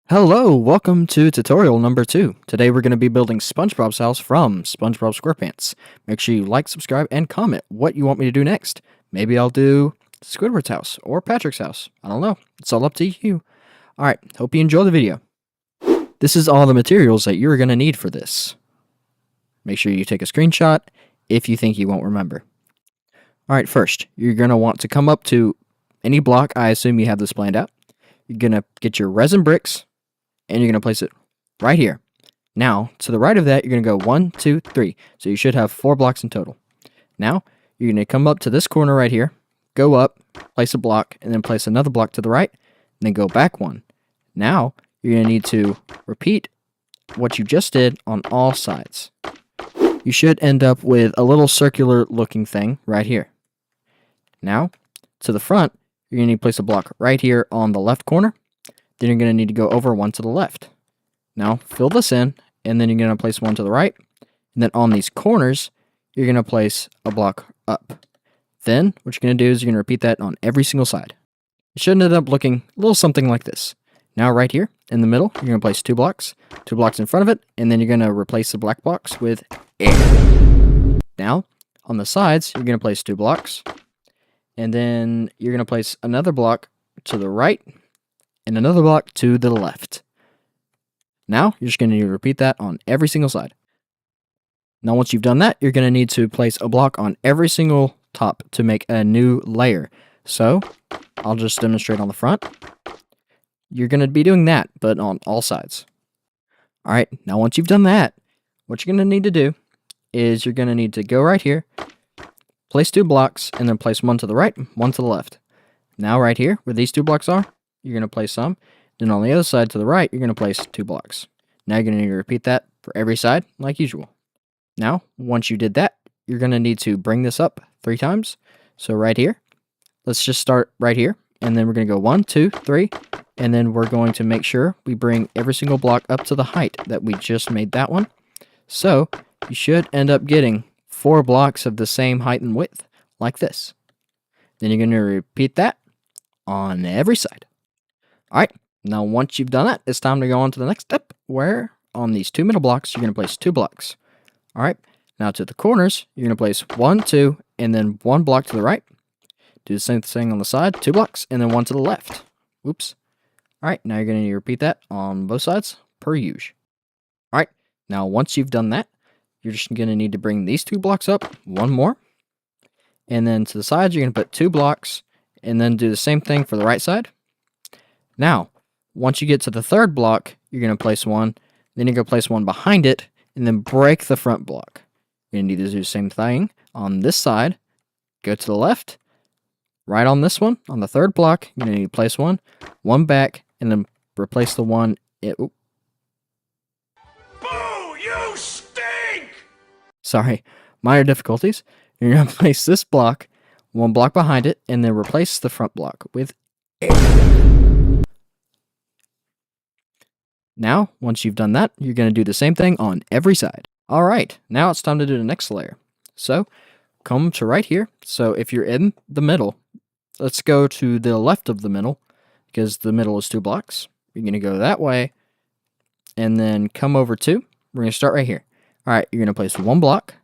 Hello, welcome to tutorial number 2. Today we're going to be building SpongeBob's house from SpongeBob Squarepants. Make sure you like, subscribe, and comment what you want me to do next. Maybe I'll do Squidward's house or Patrick's house. I don't know. It's all up to you. Alright, hope you enjoy the video. This is all the materials that you're going to need for this. Make sure you take a screenshot if you think you won't remember. Alright, first, you're going to want to come up to any block. I assume you have this planned out. You're going to get your resin bricks, and you're going to place it right here. Now, to the right of that, you're going to go 1, 2, 3. So you should have 4 blocks in total. Now, you're going to come up to this corner right here, go up, place a block, and then place another block to the right, and then go back 1. Now, you're going to need to repeat what you just did on all sides. You should end up with a little circular looking thing right here. Now, to the front, you're going to need to place a block right here on the left corner. Then you're going to need to go over 1 to the left. Now, fill this in, and then you're going to place 1 to the right. And then on these corners, you're going to place a block up. Then, what you're going to do is you're going to repeat that on every single side. It should end up looking a little something like this. Now, right here, in the middle, you're going to place 2 blocks in front of it, and then you're going to replace the black blocks with air. Now, on the sides, you're going to place 2 blocks, and then you're going to place another block to the right, and another block to the left. Now, you're just going to need to repeat that on every single side. Now, once you've done that, you're going to need to place a block on every single top to make a new layer. So, I'll just demonstrate on the front. You're going to be doing that, but on all sides. Alright, now once you've done that, what you're going to need to do is you're going to need to go right here, place 2 blocks, and then place 1 to the right, 1 to the left. Now, right here, where these 2 blocks are, you're going to place some. Then on the other side to the right, you're going to place 2 blocks. Now you're going to need to repeat that for every side like usual. Now, once you did that, you're going to need to bring this up 3 times. So right here, let's just start right here. And then we're going to go 1, 2, 3. And then we're going to make sure we bring every single block up to the height that we just made that one. So you should end up getting 4 blocks of the same height and width like this. Then you're going to repeat that on every side. Alright, now once you've done that, it's time to go on to the next step, where on these 2 middle blocks, you're going to place 2 blocks. Alright, now to the corners, you're going to place 1, 2, and then 1 block to the right. Do the same thing on the side, 2 blocks, and then 1 to the left. Oops. Alright, now you're going to need to repeat that on both sides, per usual. Alright, now once you've done that, you're just going to need to bring these 2 blocks up, 1 more. And then to the sides, you're going to put 2 blocks, and then do the same thing for the right side. Now, once you get to the 3rd block, you're going to place 1, then you're going to place 1 behind it, and then break the front block. You're going to need to do the same thing on this side. Go to the left, right on this one, on the 3rd block, you're going to need to place 1 back, and then replace the one. Boo! You stink! Sorry, minor difficulties. You're going to place this block, 1 block behind it, and then replace the front block with air. Now, once you've done that, you're going to do the same thing on every side. Alright, now it's time to do the next layer. So, come to right here. So, if you're in the middle, let's go to the left of the middle, because the middle is 2 blocks. You're going to go that way, and then come over 2. We're going to start right here. Alright, you're going to place 1 block,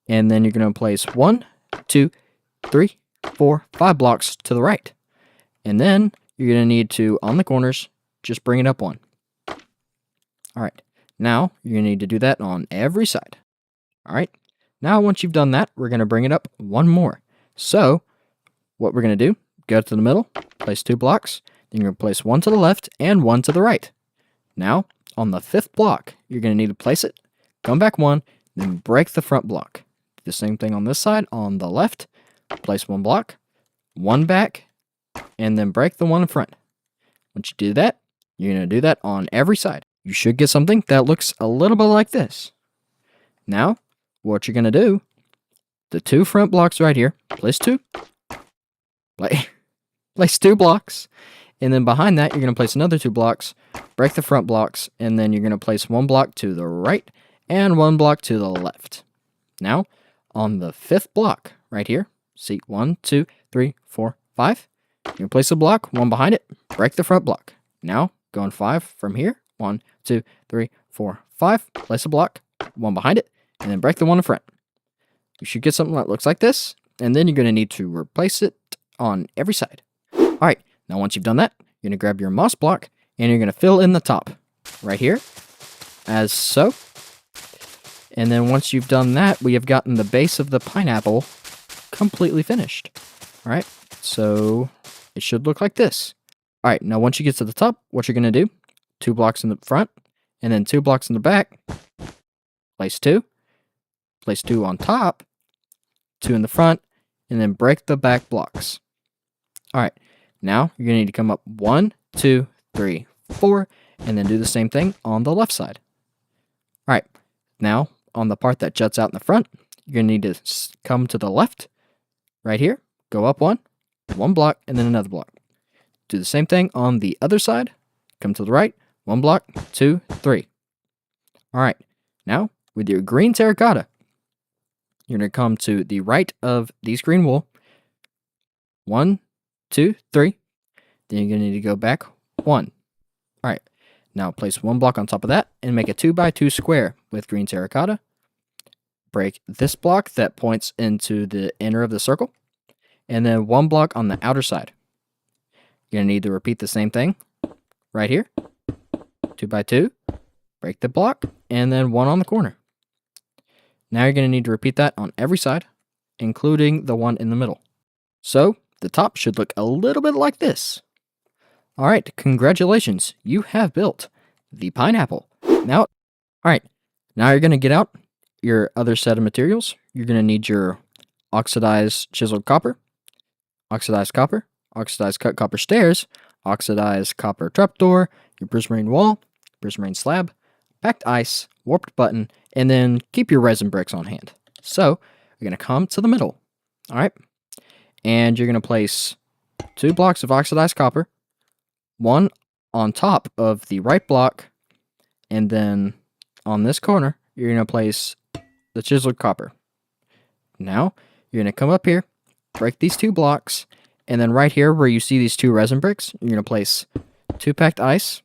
and then you're going to place 1, 2, 3, 4, 5 blocks to the right. And then, you're going to need to, on the corners, just bring it up 1. Alright, now you're going to need to do that on every side. Alright, now once you've done that, we're going to bring it up 1 more. So, what we're going to do, go to the middle, place 2 blocks, then you're going to place 1 to the left and 1 to the right. Now, on the 5th block, you're going to need to place it, come back 1, then break the front block. Do the same thing on this side, on the left, place 1 block, 1 back, and then break the one in front. Once you do that, you're going to do that on every side. You should get something that looks a little bit like this. Now, what you're going to do, the 2 front blocks right here, place 2 blocks, and then behind that, you're going to place another 2 blocks, break the front blocks, and then you're going to place 1 block to the right and 1 block to the left. Now, on the 5th block right here, see 1, 2, 3, 4, 5, you're going to place a block, 1 behind it, break the front block. Now, going 5 from here. 1, 2, 3, 4, 5. Place a block, one behind it, and then break the one in front. You should get something that looks like this, and then you're going to need to replace it on every side. All right, now once you've done that, you're going to grab your moss block, and you're going to fill in the top right here, as so. And then once you've done that, we have gotten the base of the pineapple completely finished. All right, so it should look like this. All right, now once you get to the top, what you're going to do, 2 blocks in the front, and then 2 blocks in the back. Place 2 on top, 2 in the front, and then break the back blocks. All right, now you're going to need to come up 1, 2, 3, 4, and then do the same thing on the left side. All right, now on the part that juts out in the front, you're going to need to come to the left, right here, go up 1 block, and then another block. Do the same thing on the other side, come to the right, 1 block, 2, 3. All right, now with your green terracotta, you're going to come to the right of these green wool, 1, 2, 3. Then you're going to need to go back 1. All right, now place 1 block on top of that and make a 2x2 square with green terracotta. Break this block that points into the inner of the circle, and then 1 block on the outer side. You're going to need to repeat the same thing right here, 2x2, break the block, and then 1 on the corner. Now you're going to need to repeat that on every side, including the one in the middle. So the top should look a little bit like this. All right, congratulations, you have built the pineapple. Now you're going to get out your other set of materials. You're going to need your oxidized chiseled copper, oxidized cut copper stairs, oxidized copper trapdoor, your prismarine wall, prismarine slab, packed ice, warped button, and then keep your resin bricks on hand. So you're going to come to the middle, all right? And you're going to place 2 blocks of oxidized copper, 1 on top of the right block, and then on this corner, you're going to place the chiseled copper. Now, you're going to come up here, break these 2 blocks, and then right here where you see these 2 resin bricks, you're going to place 2 packed ice.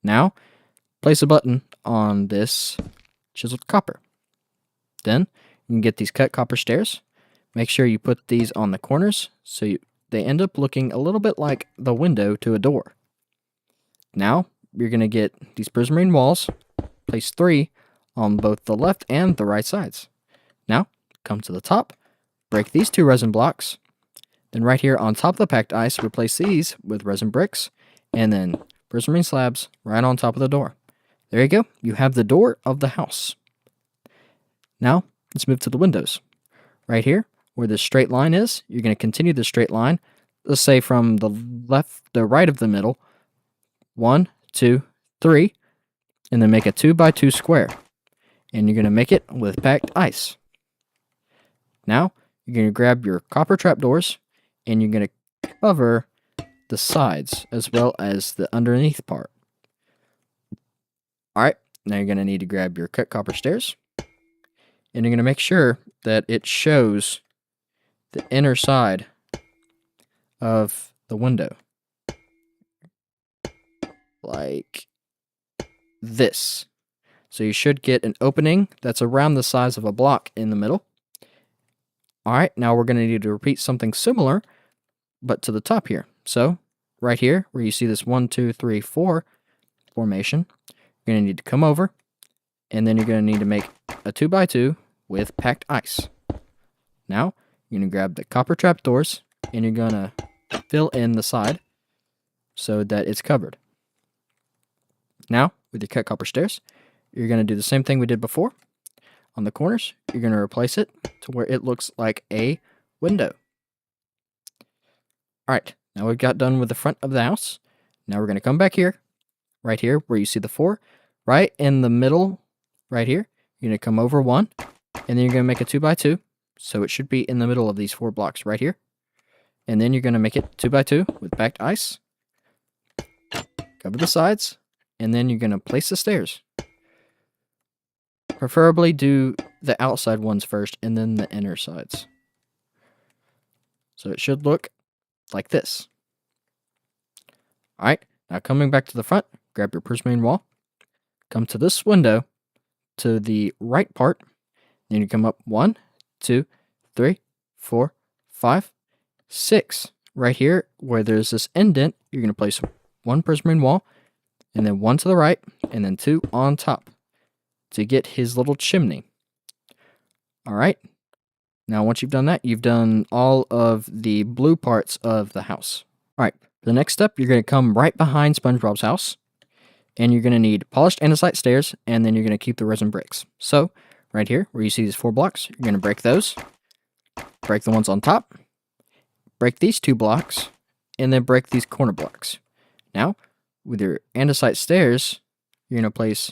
Now, place a button on this chiseled copper. Then, you can get these cut copper stairs. Make sure you put these on the corners so they end up looking a little bit like the window to a door. Now, you're going to get these prismarine walls, place 3 on both the left and the right sides. Now, come to the top, break these 2 resin blocks. Then right here on top of the packed ice, replace these with resin bricks, and then prismarine slabs right on top of the door. There you go. You have the door of the house. Now, let's move to the windows. Right here, where the straight line is, you're going to continue the straight line. Let's say from the right of the middle, 1, 2, 3, and then make a 2x2 square. And you're going to make it with packed ice. Now, you're going to grab your copper trapdoors, and you're going to cover the sides as well as the underneath part. All right, now you're going to need to grab your cut copper stairs, and you're going to make sure that it shows the inner side of the window. Like this. So you should get an opening that's around the size of a block in the middle. All right, now we're going to need to repeat something similar, but to the top here. So right here, where you see this 1, 2, 3, 4 formation, you're going to need to come over, and then you're going to need to make a 2x2 with packed ice. Now, you're going to grab the copper trapdoors, and you're going to fill in the side so that it's covered. Now, with your cut copper stairs, you're going to do the same thing we did before. On the corners, you're going to replace it to where it looks like a window. All right, now we've got done with the front of the house. Now we're going to come back here, right here where you see the 4. Right in the middle, right here, you're going to come over 1, and then you're going to make a 2x2. So it should be in the middle of these 4 blocks right here. And then you're going to make it 2x2 with packed ice. Cover the sides, and then you're going to place the stairs. Preferably do the outside ones first and then the inner sides. So it should look like this. All right, Now coming back to the front, grab your prismarine wall, come to this window to the right part, then you come up 1, 2, 3, 4, 5, 6. Right here where there's this indent, you're going to place 1 prismarine wall, and then 1 to the right, and then 2 on top to get his little chimney. Alright, now once you've done that, you've done all of the blue parts of the house. Alright, for the next step, you're going to come right behind SpongeBob's house, and you're going to need polished andesite stairs, and then you're going to keep the resin bricks. So, right here, where you see these 4 blocks, you're going to break those, break the ones on top, break these 2 blocks, and then break these corner blocks. Now, with your andesite stairs, you're going to place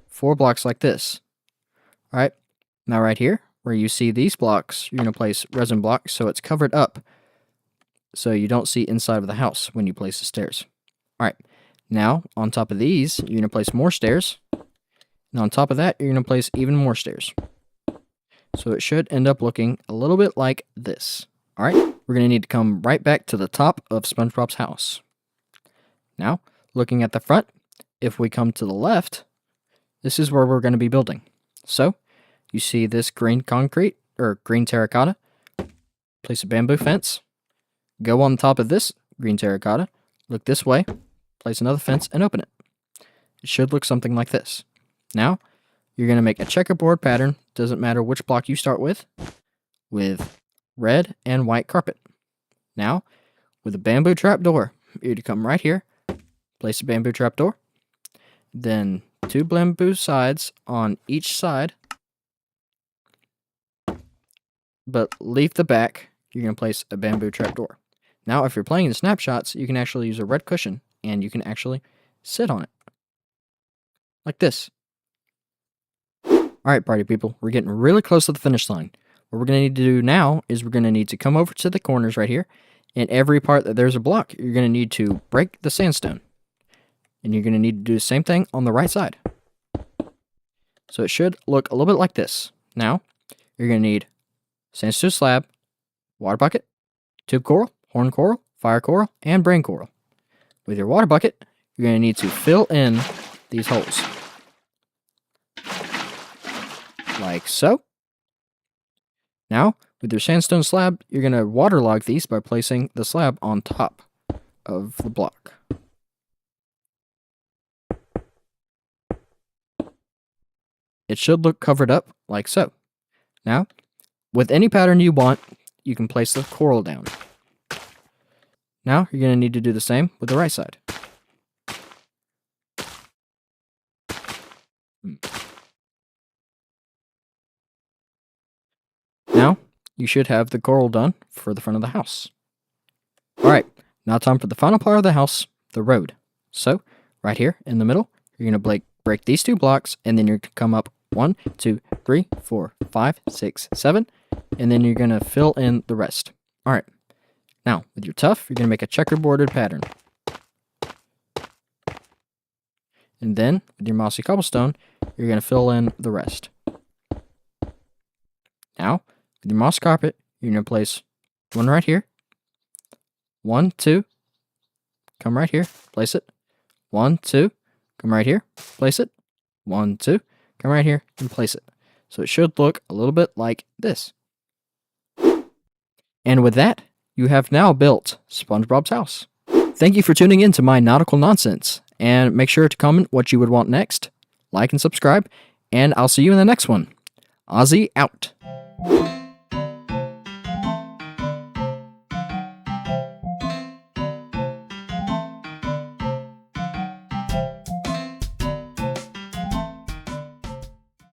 4 blocks like this. Alright, now right here, where you see these blocks, you're going to place resin blocks so it's covered up so you don't see inside of the house when you place the stairs. Alright, now on top of these, you're going to place more stairs, and on top of that, you're going to place even more stairs. So it should end up looking a little bit like this. Alright, we're going to need to come right back to the top of SpongeBob's house. Now, looking at the front, if we come to the left, this is where we're going to be building. So, you see this green concrete, or green terracotta, place a bamboo fence, go on top of this green terracotta, look this way, place another fence, and open it. It should look something like this. Now, you're going to make a checkerboard pattern, doesn't matter which block you start with red and white carpet. Now, with a bamboo trapdoor, you're to come right here, place a bamboo trapdoor, then 2 bamboo sides on each side, but leave the back, you're going to place a bamboo trapdoor. Now, if you're playing in snapshots, you can actually use a red cushion, and you can actually sit on it. Like this. Alright, party people, we're getting really close to the finish line. What we're going to need to do now is we're going to need to come over to the corners right here, and every part that there's a block, you're going to need to break the sandstone. And you're going to need to do the same thing on the right side. So it should look a little bit like this. Now, you're going to need sandstone slab, water bucket, tube coral, horn coral, fire coral, and brain coral. With your water bucket, you're going to need to fill in these holes. Like so. Now, with your sandstone slab, you're going to waterlog these by placing the slab on top of the block. It should look covered up like so. Now, with any pattern you want, you can place the coral down. Now, you're going to need to do the same with the right side. Now, you should have the coral done for the front of the house. Alright, now time for the final part of the house, the road. So, right here in the middle, you're going to break these 2 blocks, and then you're going to come up 1, 2, 3, 4, 5, 6, 7, and then you're going to fill in the rest. Alright, now with your tuff, you're going to make a checkerboarded pattern. And then, with your mossy cobblestone, you're going to fill in the rest. Now, with your moss carpet, you're going to place 1 right here, 1, 2, come right here, place it, 1, 2, come right here, place it, 1, 2, come right here, and place it. So it should look a little bit like this. And with that, you have now built SpongeBob's house. Thank you for tuning in to my nautical nonsense, and make sure to comment what you would want next, like and subscribe, and I'll see you in the next one. Ozzy out.